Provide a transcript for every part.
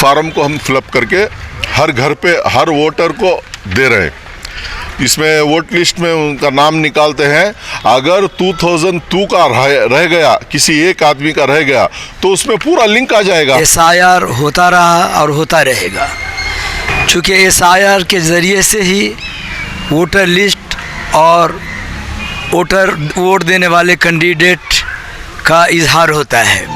Farm को हम fill up करके हर घर पे हर वोटर को दे रहे हैं। इसमें वोट लिस्ट में उनका नाम निकालते हैं। अगर 2002 का रह गया, किसी एक आदमी का रह गया, तो उसमें पूरा लिंक आ जाएगा। SIR होता रहा और होता रहेगा, चूँकि SIR के ज़रिए से ही वोटर लिस्ट और वोट देने वाले कैंडिडेट का इजहार होता है।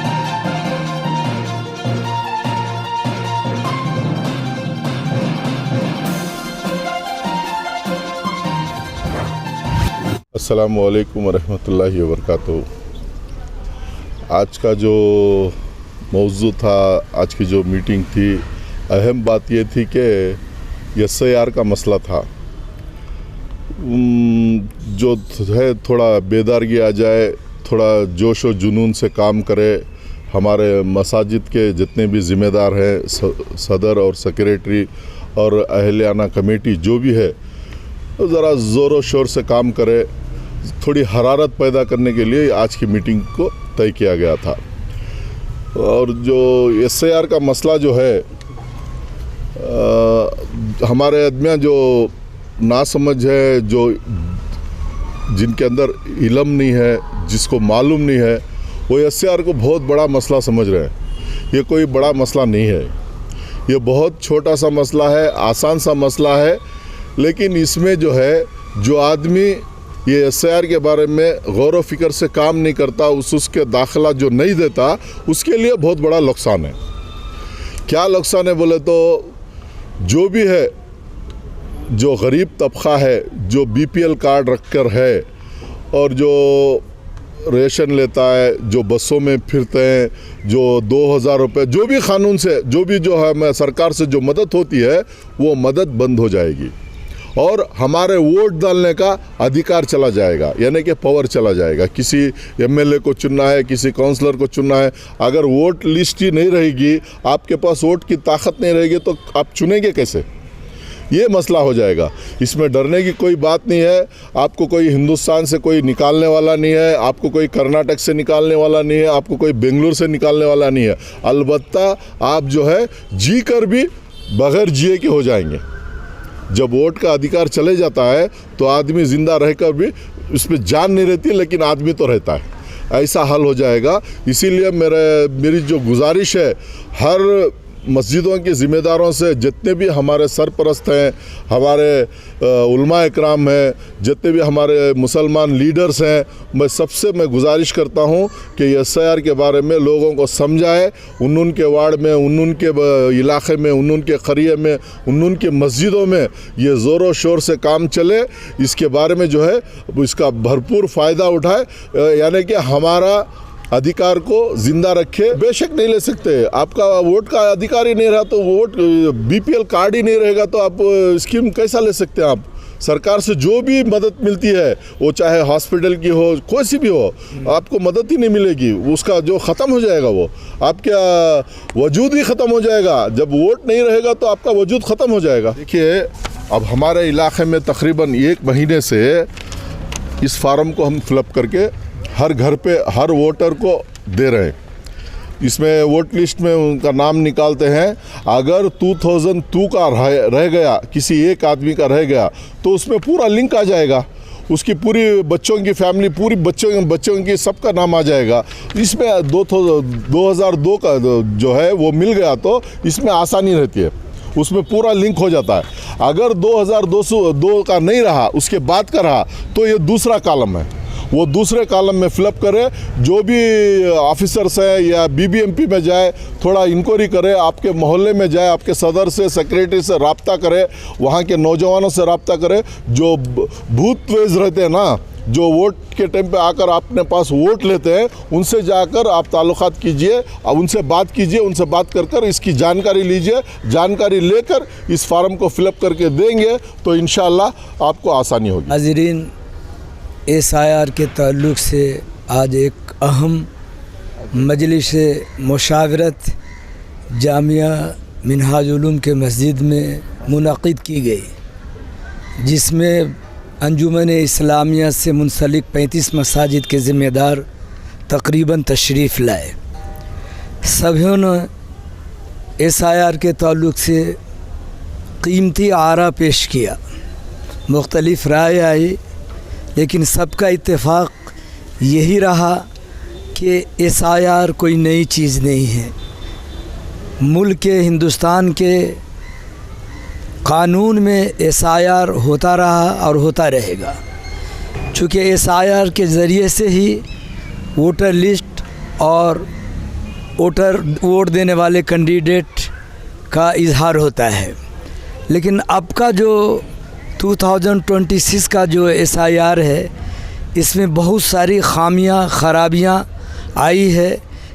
अस्सलामु अलैकुम वरहमतुल्लाहि वबरकातुहू। आज का जो मौजू था, आज की जो मीटिंग थी, अहम बात ये थी कि SIR का मसला था। जो है थोड़ा बेदारगी आ जाए, थोड़ा जोश व जुनून से काम करे। हमारे मसाजिद के जितने भी ज़िम्मेदार हैं, सदर और सेक्रेटरी और अहलियाना कमेटी जो भी है, तो ज़रा ज़ोर शोर से काम करे। थोड़ी हरारत पैदा करने के लिए आज की मीटिंग को तय किया गया था। और जो SIR का मसला जो है, हमारे आदमियाँ जो नासमझ है, जो जिनके अंदर इल्म नहीं है, जिसको मालूम नहीं है, वो SIR को बहुत बड़ा मसला समझ रहे हैं। ये कोई बड़ा मसला नहीं है, ये बहुत छोटा सा मसला है, आसान सा मसला है। लेकिन इसमें जो है, जो आदमी ये SIR के बारे में गौर व फिक्र से काम नहीं करता, उसके दाखिला जो नहीं देता, उसके लिए बहुत बड़ा नुकसान है। क्या नुकसान है बोले तो, जो भी है, जो गरीब तबका है, जो BPL कार्ड रखकर है और जो रेशन लेता है, जो बसों में फिरते हैं, जो 2000 रुपये, जो भी कानून से, जो भी जो है सरकार से जो मदद होती है, वो मदद बंद हो जाएगी और हमारे वोट डालने का अधिकार चला जाएगा, यानी कि पावर चला जाएगा। किसी MLA को चुनना है, किसी काउंसलर को चुनना है, अगर वोट लिस्ट ही नहीं रहेगी, आपके पास वोट की ताकत नहीं रहेगी, तो आप चुनेंगे कैसे? ये मसला हो जाएगा। इसमें डरने की कोई बात नहीं है। आपको कोई हिंदुस्तान से कोई निकालने वाला नहीं है, आपको कोई कर्नाटक से निकालने वाला नहीं है, आपको कोई बेंगलुरु से निकालने वाला नहीं है। अलबत्ता आप जो है जी कर भी बगैर जिए के हो जाएंगे। जब वोट का अधिकार चले जाता है तो आदमी ज़िंदा रहकर भी उसमें जान नहीं रहती, लेकिन आदमी तो रहता है। ऐसा हल हो जाएगा। इसीलिए मेरी जो गुजारिश है, हर मस्जिदों के ज़िम्मेदारों से, जितने भी हमारे सरपरस्त हैं, हमारे उलमा इकराम हैं, जितने भी हमारे मुसलमान लीडर्स हैं, मैं गुजारिश करता हूं कि SIR के बारे में लोगों को समझाए। उनके वार्ड में, उनके इलाके में, उनके क़रिये में, उनके मस्जिदों में ये ज़ोर शोर से काम चले। इसके बारे में जो है इसका भरपूर फ़ायदा उठाए, यानी कि हमारा अधिकार को ज़िंदा रखे। बेशक नहीं ले सकते, आपका वोट का अधिकार ही नहीं रहा तो वोट BPL कार्ड ही नहीं रहेगा तो आप स्कीम कैसा ले सकते हैं? आप सरकार से जो भी मदद मिलती है, वो चाहे हॉस्पिटल की हो, कोई सी भी हो, आपको मदद ही नहीं मिलेगी। उसका जो ख़त्म हो जाएगा, वो आपका वजूद ही ख़त्म हो जाएगा। जब वोट नहीं रहेगा तो आपका वजूद ख़त्म हो जाएगा। देखिए, अब हमारे इलाके में तकरीबन 1 महीने से इस फार्म को हम फिलअप करके हर घर पे हर वोटर को दे रहे हैं। इसमें वोट लिस्ट में उनका नाम निकालते हैं। अगर 2002 का रह गया, किसी एक आदमी का रह गया, तो उसमें पूरा लिंक आ जाएगा। उसकी पूरी बच्चों की फैमिली, पूरी बच्चों की सबका नाम आ जाएगा। इसमें 2002 का जो है वो मिल गया तो इसमें आसानी रहती है, उसमें पूरा लिंक हो जाता है। अगर 2002 का नहीं रहा, उसके बाद का रहा, तो ये दूसरा कॉलम है, वो दूसरे कॉलम में फिलअप करे। जो भी ऑफिसर्स हैं या BBMP में जाए, थोड़ा इंक्वायरी करे, आपके मोहल्ले में जाए, आपके सदर से, सेक्रेटरी से रब्ता करे, वहाँ के नौजवानों से रब्ता करे। जो भूत वेज रहते हैं ना, जो वोट के टाइम पे आकर अपने पास वोट लेते हैं, उनसे जाकर आप ताल्लुकात कीजिए, अब उनसे बात कीजिए, उनसे बात कर इसकी जानकारी लीजिए। जानकारी लेकर इस फार्म को फिलअप करके देंगे तो इंशाअल्लाह आपको आसानी होगी। हाज़रीन, SIR के ताल्लुक़ से आज एक अहम मजलिस मुशावरत जामिया मिनहाज उलूम के मस्जिद में मुनक़िद की गई, जिसमें अंजुमन इस्लामिया से मुंसलिक 35 मसाजिद के ज़िम्मेदार तकरीबन तशरीफ़ लाए। सभी ने SIR के ताल्लुक़ से कीमती आरा पेश किया, मुख्तलिफ़ राय आई, लेकिन सबका इत्तेफाक यही रहा कि SIR कोई नई चीज़ नहीं है। मुल्क के हिंदुस्तान के कानून में SIR होता रहा और होता रहेगा, चूँकि SIR के ज़रिए से ही वोटर लिस्ट और वोट देने वाले कैंडिडेट का इजहार होता है। लेकिन अब का जो 2026 का जो SIR है, इसमें बहुत सारी खामियां खराबियां आई है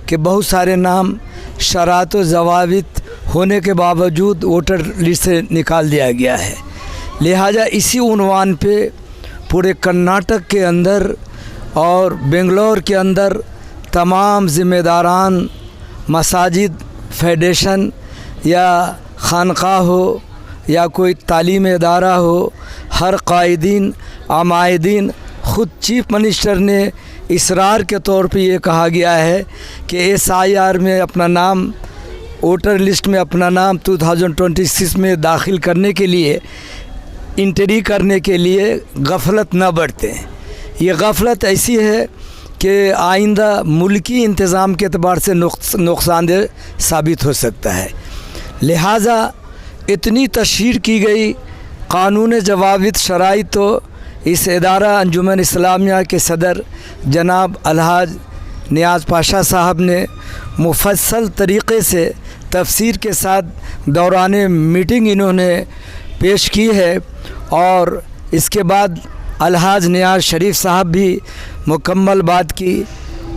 कि बहुत सारे नाम शरात व ज़वाबित होने के बावजूद वोटर लिस्ट से निकाल दिया गया है। लिहाजा इसी उन्वान पे पूरे कर्नाटक के अंदर और बेंगलोर के अंदर तमाम ज़िम्मेदारान मसाजिद, फेडरेशन या खानका हो या कोई तालीमी इदारा हो, हर कायदीन आमायदीन, ख़ुद चीफ मिनिस्टर ने इसरार के तौर पे ये कहा गया है कि SIR में अपना नाम, वोटर लिस्ट में अपना नाम 2026 में दाखिल करने के लिए, इंट्री करने के लिए गफलत न बरतें। ये गफलत ऐसी है कि आइंदा मुल्की इंतज़ाम के अतबार से नुकसानदेह साबित हो सकता है। लिहाजा इतनी तशहीर की गई कानून जवाबित शराइ, तो इस इदारा अंजुमन इस्लामिया के सदर जनाब अलहाज नियाज़ पाशा साहब ने मुफस्सल तरीक़े से तफसीर के साथ दौरान मीटिंग इन्होंने पेश की है, और इसके बाद अलहाज नियाज़ शरीफ साहब भी मुकम्मल बात की,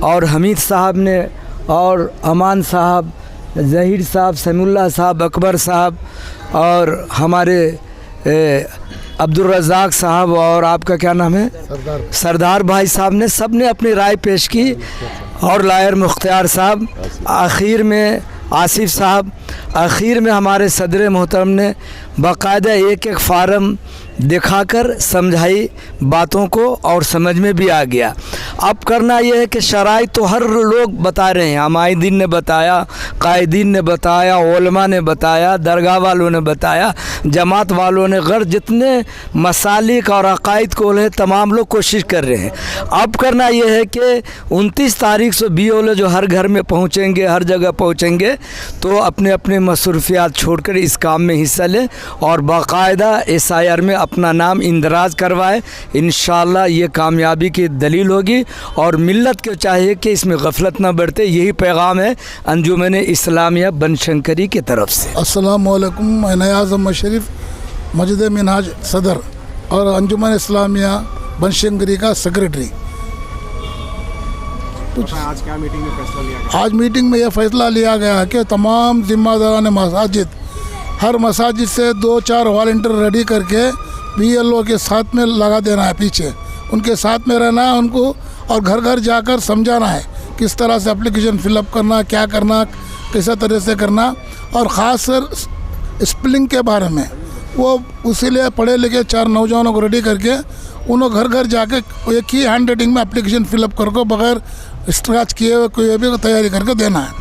और हमीद साहब ने, और अमान साहब, ज़हीर साहब, समीउल्लाह साहब, अकबर साहब, और हमारे अब्दुल रज़ाक साहब, और आपका क्या नाम है, सरदार भाई साहब ने, सब ने अपनी राय पेश की, और लायर मुख्तियार साहब, आखिर में आसिफ साहब, आखिर में हमारे सदर मोहतरम ने बाकायदा एक एक फार्म दिखाकर समझाई बातों को, और समझ में भी आ गया। अब करना यह है कि शराइ तो हर लोग बता रहे हैं, अमायदीन ने बताया, कायदीन ने बताया, उलमा ने बताया, दरगाह वालों ने बताया, जमात वालों ने, गैर जितने मसालिक और अकायद को है, तमाम लोग कोशिश कर रहे हैं। अब करना यह है कि 29 तारीख से BOL जो हर घर में पहुँचेंगे, हर जगह पहुँचेंगे, तो अपने अपने मसरूफियात छोड़कर इस काम में हिस्सा लें और बाकायदा SIR में अपना नाम इंदराज करवाए। इंशाअल्लाह ये कामयाबी की दलील होगी, और मिल्लत को चाहिए कि इसमें गफलत न बढ़ते। यही पैगाम है अंजुमन इस्लामिया बनशंकरी की तरफ से। अस्सलाम वालेकुम, मैं नियाज़ अहमद शरीफ, मस्जिद मिनहाज सदर और अंजुमन इस्लामिया बनशंकरी का सेक्रेटरी। आज क्या मीटिंग में फैसला लिया गया? आज मीटिंग में यह फैसला लिया गया है कि तमाम ज़िम्मेदारान मसाजिद, हर मसाजिद से 2-4 वॉलंटियर रेडी करके BLO के साथ में लगा देना है, पीछे उनके साथ में रहना है उनको, और घर घर जाकर समझाना है किस तरह से एप्लीकेशन फिलअप करना, क्या करना, कैसा तरह से करना, और ख़ास कर स्पेलिंग के बारे में वो उसीलिए पढ़े लिखे 4 नौजवानों को रेडी करके उन्होंने घर घर जाके एक ही हैंड राइटिंग में एप्लीकेशन फिलअप करके बगैर स्क्रैच किए हुए कोई भी तैयारी करके देना है।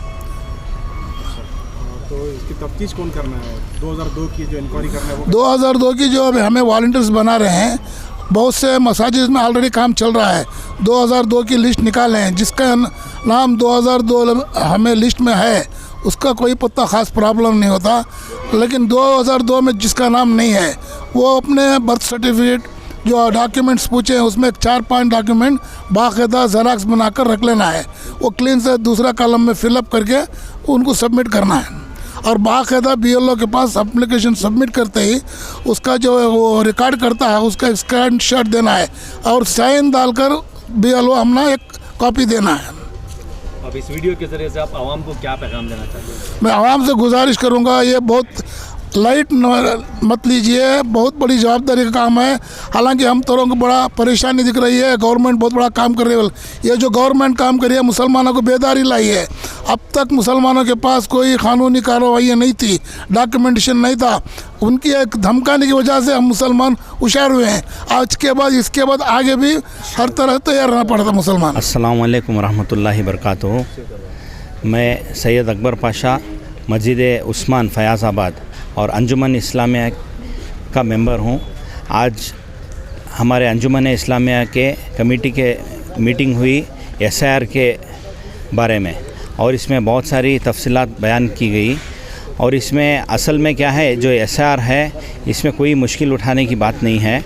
तो इसकी तफ्तीश कौन करना है? 2002 की जो इंक्वायरी करना है वो 2002 की जो अभी हमें वॉलंटियर्स बना रहे हैं, बहुत से मसाजिद में ऑलरेडी काम चल रहा है। 2002 की लिस्ट निकाले हैं, जिसका नाम 2002 हमें लिस्ट में है, उसका कोई पत्ता ख़ास प्रॉब्लम नहीं होता। लेकिन 2002 में जिसका नाम नहीं है, वो अपने बर्थ सर्टिफिकेट जो डॉक्यूमेंट्स पूछे हैं उसमें 4-5 डॉक्यूमेंट बाकायदा ज़ेरॉक्स बनाकर रख लेना है, वो क्लीन से दूसरा कॉलम में फिलअप करके उनको सबमिट करना है, और बाकायदा BLO के पास एप्लीकेशन सबमिट करते ही उसका जो वो रिकॉर्ड करता है उसका स्क्रीनशॉट देना है, और साइन डालकर BLO हमने एक कॉपी देना है। अब इस वीडियो के ज़रिए से आप आवाम को क्या पैगाम देना चाहते हैं? मैं आवाम से गुजारिश करूंगा, ये बहुत लाइट मत लीजिए, बहुत बड़ी जवाबदारी का काम है। हालांकि हम तौरों को बड़ा परेशानी दिख रही है, गवर्नमेंट बहुत बड़ा काम कर रही है। ये जो गवर्नमेंट काम कर रही है, मुसलमानों को बेदारी लाई है। अब तक मुसलमानों के पास कोई कानूनी कार्रवाई नहीं थी, डॉक्यूमेंटेशन नहीं था, उनकी एक धमकाने की वजह से हम मुसलमान होशियार हुए हैं। आज के बाद इसके बाद आगे भी हर तरह तैयार रहना पड़ता मुसलमान। अस्सलाम वालेकुम रहमतुल्लाहि बरकातुहू। मैं सैयद अकबर पाशा, मस्जिद उस्मान फ़याज़ाबाद और अंजुमन इस्लामिया का मेंबर हूँ। आज हमारे अंजुमन इस्लामिया के कमेटी के मीटिंग हुई SIR के बारे में, और इसमें बहुत सारी तफसीलात बयान की गई। और इसमें असल में क्या है, जो SIR है इसमें कोई मुश्किल उठाने की बात नहीं है।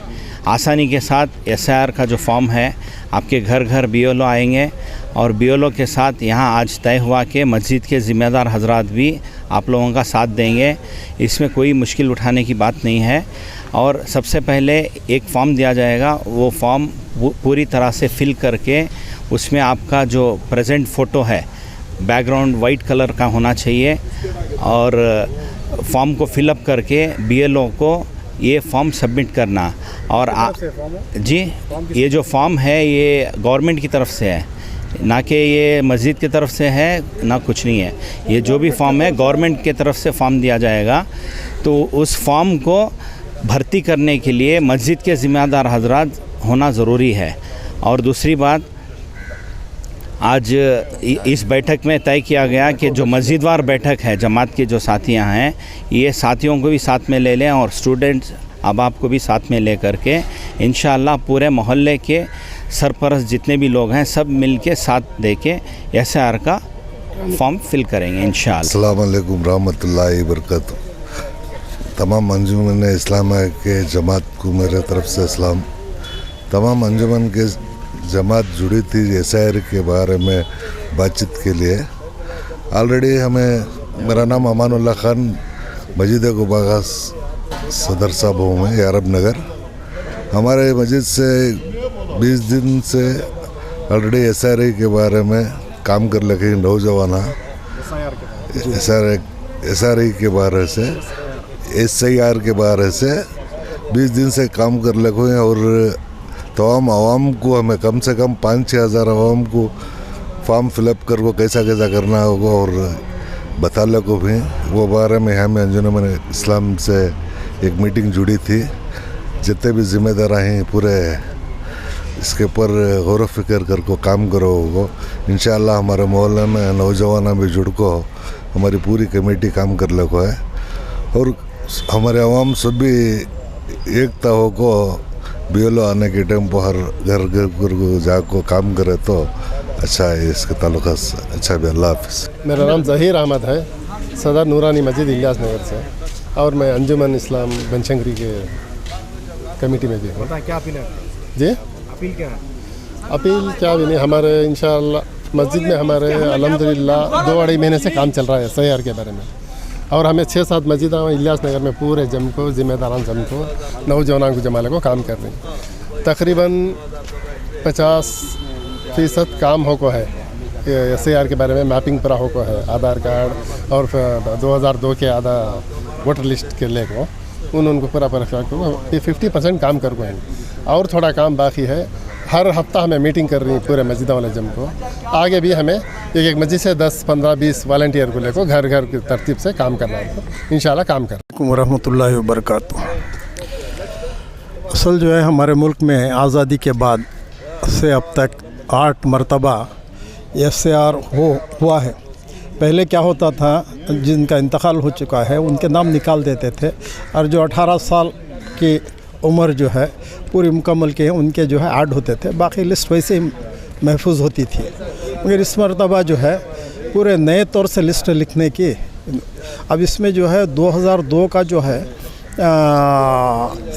आसानी के साथ SIR का जो फॉर्म है आपके घर घर BLO आएंगे, और BLO के साथ यहाँ आज तय हुआ कि मस्जिद के ज़िम्मेदार हजरात भी आप लोगों का साथ देंगे। इसमें कोई मुश्किल उठाने की बात नहीं है। और सबसे पहले एक फ़ॉर्म दिया जाएगा, वो फ़ॉर्म पूरी तरह से फिल करके उसमें आपका जो प्रेजेंट फ़ोटो है बैकग्राउंड वाइट कलर का होना चाहिए, और फॉर्म को फिलअप करके BLO को ये फॉर्म सबमिट करना। और जी, ये जो फॉर्म है ये गवर्नमेंट की तरफ से है, ना कि ये मस्जिद की तरफ से है, ना कुछ नहीं है। ये जो भी फॉर्म है गवर्नमेंट की तरफ से फॉर्म दिया जाएगा। तो उस फॉर्म को भर्ती करने के लिए मस्जिद के ज़िम्मेदार हजरात होना ज़रूरी है। और दूसरी बात, आज इस बैठक में तय किया गया कि जो मस्जिदवार बैठक है, जमात के जो साथियां हैं, ये साथियों को भी साथ में ले लें और स्टूडेंट्स अहबाब को भी साथ में ले करके इंशाअल्लाह पूरे मोहल्ले के सरपरस्त जितने भी लोग हैं सब मिल के साथ दे के SIR का फॉर्म फिल करेंगे इंशाअल्लाह। अस्सलाम वालेकुम रहमतुल्लाहि व बरकातहू। तमाम अंजुमन इस्लामिया के जमात को मेरे तरफ से सलाम। तमाम अंजुमन के जमात जुड़ी थी SIR के बारे में बातचीत के लिए। ऑलरेडी हमें, मेरा नाम अमानुल्लाह खान, मस्जिद गुबागा सदर साहब हूँ मैं, यारब नगर। हमारे मस्जिद से 20 दिन से ऑलरेडी SIR के बारे में काम कर लगे नौजवान SIR के बारे से, SIR के बारे से 20 दिन से काम कर लगे हैं। और तमाम आवाम को, हमें कम से कम 5-6 हज़ार आवाम को फॉर्म फिलअप कर वो कैसा कैसा करना होगा और बता लगो भी। वो बारे में हमें अंजुमन इस्लाम से एक मीटिंग जुड़ी थी। जितने भी ज़िम्मेदार हैं पूरे इसके ऊपर गौर व फिक्र कर को काम करो होगा। इंशाअल्लाह हमारे मोहल्ले में नौजवान भी जुड़ को हमारी पूरी कमेटी काम कर लगो है। और हमारे आवाम सब भी एकता हो को BLO आने के टाइम पर हर घर को जाको काम करे तो अच्छा है। इसके ताल्लुक़ अच्छा भी। अल्लाह हाफ़िज़। मेरा नाम ज़हीर अहमद है, सदर नूरानी मस्जिद इलियास नगर से, और मैं अंजुमन इस्लाम बनशंकरी के कमेटी में भी हूँ। क्या अपील है जी? अपील क्या है? अपील क्या भी नहीं, हमारे इंशाअल्लाह मस्जिद में हमारे अल्हम्दुलिल्लाह 2-2.5 महीने से काम चल रहा है SIR के बारे में। और हमें 6-7 मस्जिद इलियास नगर में पूरे जम को, ज़िम्मेदारान जम को, नौजवानों को जमाने को काम कर रहे हैं। तकरीबन 50% काम हो को है SIR के बारे में। मैपिंग पूरा हो को है, आधार कार्ड और 2002 के आधा वोटर लिस्ट के ले को उनको पूरा 50% काम कर हैं। और थोड़ा काम बाकी है। हर हफ्ता हमें मीटिंग कर रही है पूरे मस्जिद वाले जम को। आगे भी हमें एक मस्जिद से 10, 15, 20 वॉलंटियर को लेकर घर घर की तरतीब से काम करना है। इंशाल्लाह काम कर रहमतुल्लाहि व बरकातहू। असल जो है हमारे मुल्क में आज़ादी के बाद से अब तक 8 मरतबा SIR हुआ है। पहले क्या होता था, जिनका इंतकाल हो चुका है उनके नाम निकाल देते थे, और जो 18 साल की उम्र जो है पूरी मुकम्मल के उनके जो है ऐड होते थे। बाकी लिस्ट वैसे ही महफूज होती थी। मगर इस मरतबा जो है पूरे नए तौर से लिस्ट लिखने की, अब इसमें जो है 2002 का जो है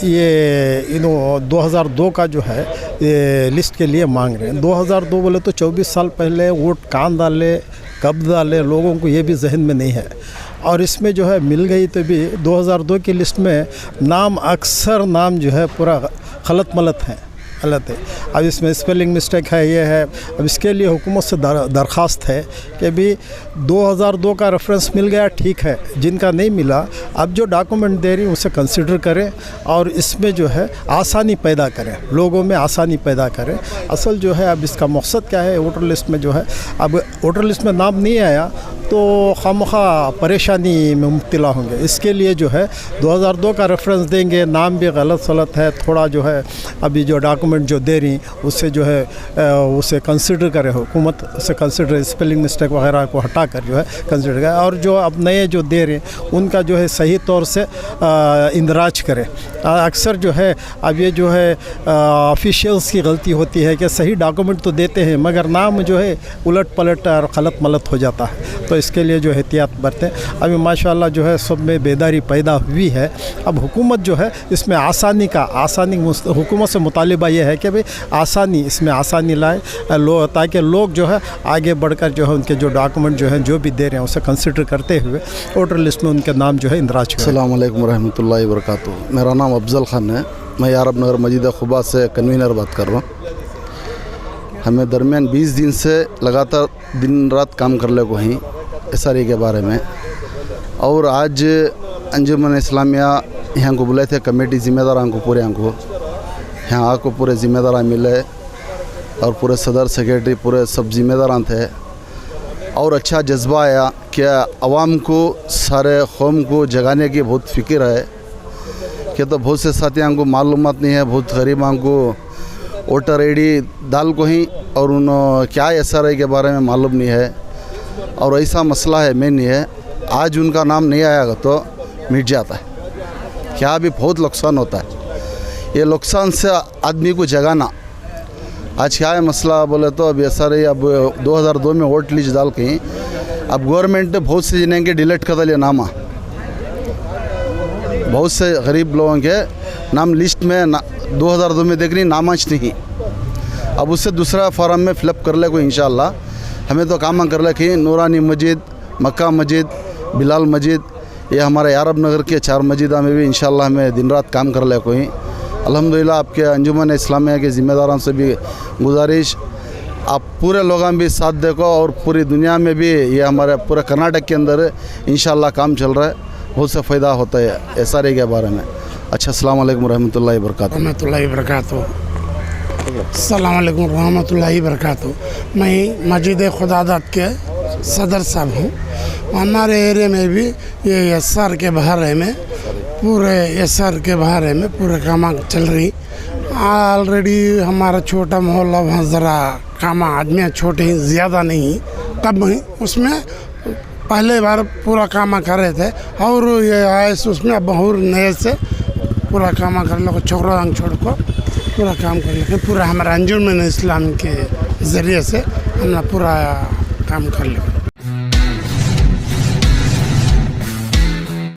ये 2002 का जो है ये लिस्ट के लिए मांग रहे हैं। 2002 बोले तो 24 साल पहले वोट कहाँ डाले, कब डाले, लोगों को ये भी जहन में नहीं है। और इसमें जो है मिल गई तो भी 2002 की लिस्ट में नाम, अक्सर नाम जो है पूरा गलत मलत है, गलत है। अब इसमें स्पेलिंग मिस्टेक है, ये है। अब इसके लिए हुकूमत से दरख्वास्त है कि अभी 2002 का रेफरेंस मिल गया, ठीक है। जिनका नहीं मिला, अब जो डॉक्यूमेंट दे रही हैं उसे कंसिडर करें और इसमें जो है आसानी पैदा करें, लोगों में आसानी पैदा करें। असल जो है अब इसका मकसद क्या है, वोटर लिस्ट में जो है, अब वोटर लिस्ट में नाम नहीं आया तो खामखा परेशानी में मुब्तला होंगे। इसके लिए जो है 2002 का रेफरेंस देंगे, नाम भी गलत सलत है, थोड़ा जो है अभी जो डॉक्यूमेंट डॉक्यूमेंट जो दे रही उससे जो है उसे कंसिडर करे, हुकूमत से कंसिडर, स्पेलिंग मिस्टेक वगैरह को हटा कर जो है कंसिडर करे, और जो अब नए जो दे रहे हैं उनका जो है सही तौर से इंदराज करे। अक्सर जो है अब ये जो है ऑफिशियल्स की गलती होती है कि सही डॉक्यूमेंट तो देते हैं मगर नाम जो है उलट पलट और गलत मलत हो जाता है, तो इसके लिए जो एहतियात बरतें। अभी माशाल्लाह जो है सब में बेदारी पैदा हुई है। अब हुकूमत जो है इसमें आसानी हुकूमत से मुतालिबा ये है कि भाई इसमें आसानी लाए ताकि लोग जो है आगे बढ़कर जो है उनके जो डॉक्यूमेंट जो है जो भी दे रहे हैं उसे कंसिडर करते हुए वोटर लिस्ट में उनके नाम जो है इंदराज करें। अस्सलाम वालेकुम रहमतुल्लाहि व बरकातुहू। मेरा नाम अफजल खान है, मैं यारब नगर मस्जिद खुबा से कन्वीनर बात कर रहा हूँ। हमें दरमियान 20 दिन से लगातार दिन रात काम कर ले को ही SRA के बारे में, और आज अंजुमन इस्लामिया यहाँ को बुलाए थे, कमेटी ज़िम्मेदारान को पूरे को यहाँ आको पूरे ज़िम्मेदार मिले और पूरे सदर सेक्रेटरी पूरे सब ज़िम्मेदारान थे, और अच्छा जज्बा आया कि आवाम को सारे कौम को जगाने की बहुत फ़िक्र है कि तो बहुत से साथियों को मालूमात नहीं है, बहुत गरीबों को वोटर ID डाल को ही और उन क्या SRA के बारे में मालूम नहीं है, और ऐसा मसला है मेन नहीं है। आज उनका नाम नहीं आएगा तो मिट जाता है, क्या भी बहुत नुकसान होता है। ये नुकसान से आदमी को जगाना, आज क्या है मसला बोले तो अब SRA अब 2002 में वोट लिस्ट डाल के अब गवर्नमेंट ने बहुत से जिन्हें के डिलीट कर दिया नामा, बहुत से गरीब लोगों के नाम लिस्ट में 2002 में देख रही नामाच नहीं। अब उससे दूसरा फॉर्म में फिलअप कर ले को इंशाल्लाह हमें तो काम कर ले कि नूरानी मस्जिद, मक्का मस्जिद, बिलाल मस्जिद, ये हमारे यारब नगर के 4 मस्जिदा में भी इंशाल्लाह हमें दिन रात काम कर ले कोई। अल्हम्दुलिल्लाह आपके अंजुमन इस्लामिया के ज़िम्मेदारों से भी गुजारिश, आप पूरे लोगों भी साथ देखो, और पूरी दुनिया में भी ये हमारे पूरे कर्नाटक के अंदर इंशाल्लाह काम चल रहा है, बहुत से फ़ायदा होता है SRA के बारे में। अच्छा, अस्सलाम वालेकुम रहमतुल्लाहि व बरकातुहू। अस्सलाम वालेकुम रहमतुल्लाहि व बरकातुहू। मैं मस्जिद खुदादत के सदर साहब हूँ। हमारे एरिया में भी ये SR के बारे में पूरे काम चल रही। ऑलरेडी हमारा छोटा मोहल्ला वहाँ ज़रा काम आदमी छोटे ही, ज़्यादा नहीं कम ही, उसमें पहले बार पूरा काम कर रहे थे, और ये आए उसमें अब और नए से पूरा काम कर लो, छोकरा छोड़ को पूरा काम कर लेते, पूरा हमारा अंजुमन इस्लाम के ज़रिए से हमने पूरा काम कर लिया।